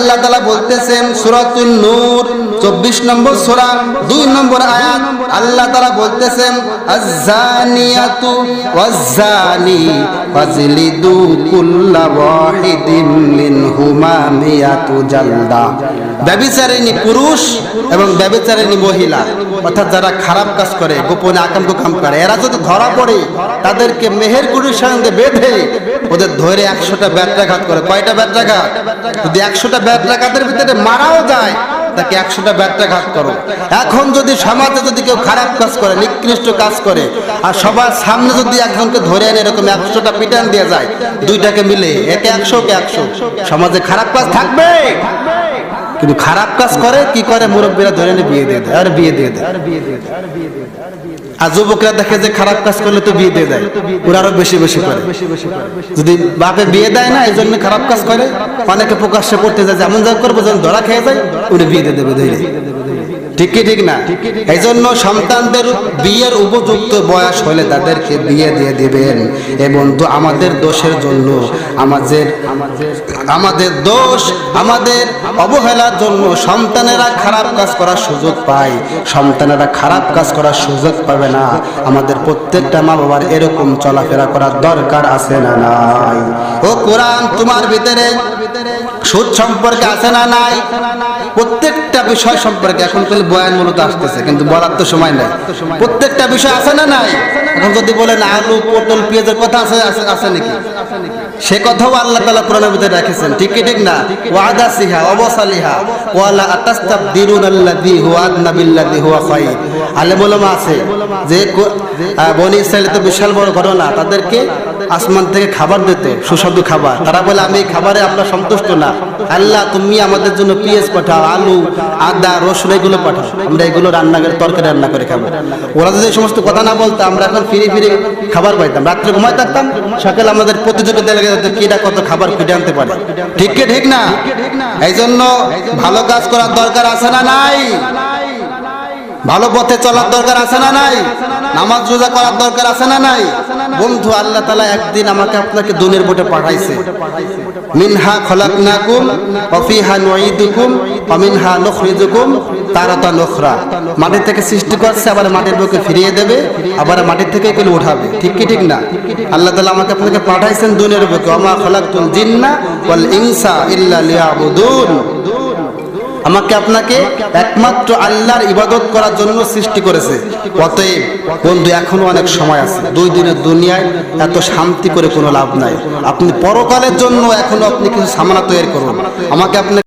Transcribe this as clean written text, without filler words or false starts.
আল্লাহ তাআলা বলতেছেন সূরাতুন নূর 24 নম্বর সূরা 2 নম্বর আয়াত আল্লাহ তাআলা বলতেছেন আয-যানিয়াতু ওয়াজ-যানি ফাজলিদু কুল্লা ওয়াহিদিন মিনহুমা মিয়াতু জালদা। ব্যভিচারিণী পুরুষ এবং ব্যভিচারিণী মহিলা অর্থাৎ যারা খারাপ কাজ করে, গোপনে আকাম কাম করে, এরা যদি ধরা পড়ে তাদেরকে মেহেরগুড়ির সঙ্গে বেঁধে ওদের ধরে 100টা ব্যাট্রাঘাত করে। কয়টা ব্যাট্রাঘাত? যদি 100টা ব্যাট্রাঘাতের ভিতরে মারাও যায় তাকে 100টা ব্যাট্রাঘাত করো। এখন যদি সমাজে যদি কেউ খারাপ কাজ করে, নিকৃষ্ট কাজ করে, আর সবার সামনে যদি একজনকে ধরে এনে এরকম 100টা পিটান দিয়ে যায়, দুইটাকে মিলে একে 100 কে 100, সমাজে খারাপ কাজ থাকবে? কিন্তু খারাপ কাজ করে কি করে? মুরব্বীরা ধরে এনে বিয়ে দিয়ে দেয়, আর বিয়ে দিয়ে দেয়। আর যুবকরা দেখে যে খারাপ কাজ করলে তো বিয়ে দিয়ে দেয়, ওরা আরো বেশি বেশি করে। যদি বাপে বিয়ে দেয় না, এই জন্য খারাপ কাজ করে, অনেকে প্রকাশ্যে করতে যায়, যেমন যা করবো যখন ধরা খেয়ে যায় ওরা বিয়ে দিয়ে দেবে ধরে। ঠিক কি ঠিক না? এই জন্য সন্তানদের বিয়ের উপযুক্ত বয়স হলে তাদেরকে বিয়ে দিয়ে দিবেন। এবং আমাদের দোষের জন্য, আমাদের দোষ, আমাদের অবহেলার জন্য সন্তানেরা খারাপ কাজ করার সুযোগ পায়। সন্তানেরা খারাপ কাজ করার সুযোগ পাবে না। আমাদের প্রত্যেকটা মা বাবার এরকম চলাফেরা করার দরকার আছে না নাই? ও কোরআন, তোমার ভিতরে সুদ সম্পর্কে আছে না নাই? প্রত্যেকটা বিষয় সম্পর্কে এখন তো বয়ান মূলত আসতেছে, কিন্তু বলার তো সময় নাই। প্রত্যেকটা বিষয় আছে না নাই? এখন যদি বলেন আলু, পটল, পেঁয়াজের কথা আছে নাকি? সে কথাও আল্লাহ তাআলা কোরআনের ভিতরে রেখেছেন। ঠিক কি ঠিক না? ওয়াদা সিহা অবসালিহা ওয়ালা আতাস্তাবদিরুনাল্লাযী হুয়া আদনা বিল্লাযী হুয়া খায়র। আলেম ওলামা আছে যে বনি ইসরাঈল তো বিশাল বড় ঘটনা, তাদেরকে আসমান থেকে খাবার দিত, সুস্বাদু খাবার। তারা বলে আমি এই খাবারে আপনার সন্তুষ্ট না, আল্লাহ তুমি আমাদের জন্য পেঁয়াজ পাঠাও, আলু, আদা, রসুন এগুলো পাঠাও, আমরা এগুলো রান্না করে তরকারি রান্না করে খাবো। ওরা যদি এই সমস্ত কথা না বলতো, আমরা এখন ফিরে ফিরে খাবার পাইতাম, রাত্রে ঘুমায় থাকতাম, সকালে আমাদের প্রতিযোগিতা লেগে যেত কিটা কত খাবার খুঁজে আনতে পারে। ঠিক কি ঠিক না? এই জন্য ভালো কাজ করার দরকার আছে না নাই? ভালো পথে চলার দরকার আছে না নাই? নামাজ রোজা করার দরকার আছে না নাই? বন্ধু, আল্লাহ তাআলা একদিন আমাকে আপনাকে দুনিয়ার বুকে পাঠাইছে। মিনহা খলাকনাকুম ওয়া ফিহা নুঈদুকুম ওয়া মিনহা নুখরিজুকুম তারাতান উখরা। মাটি থেকে সৃষ্টি করছে, আবার মাটির বুকে ফিরিয়ে দেবে, আবার মাটি থেকে এগুলো উঠাবে। ঠিক কি ঠিক না? আল্লাহ তাআলা আমাকে আপনাকে পাঠাইছেন দুনিয়ার বুকে। ওয়া মা খলাকতুল জিন্না ওয়াল ইনসা ইল্লা লিয়াবুদুন। আমাকে আপনাকে একমাত্র আল্লাহর ইবাদত করার জন্য সৃষ্টি করেছে। অতএব বন্ধু, এখনো অনেক সময় আছে। 2 দিনের দুনিয়ায় এত শান্তি করে কোনো লাভ নাই। আপনি পরকালের জন্য এখনো আপনি কিছু সামানা তৈরি করুন। আমাকে আপনি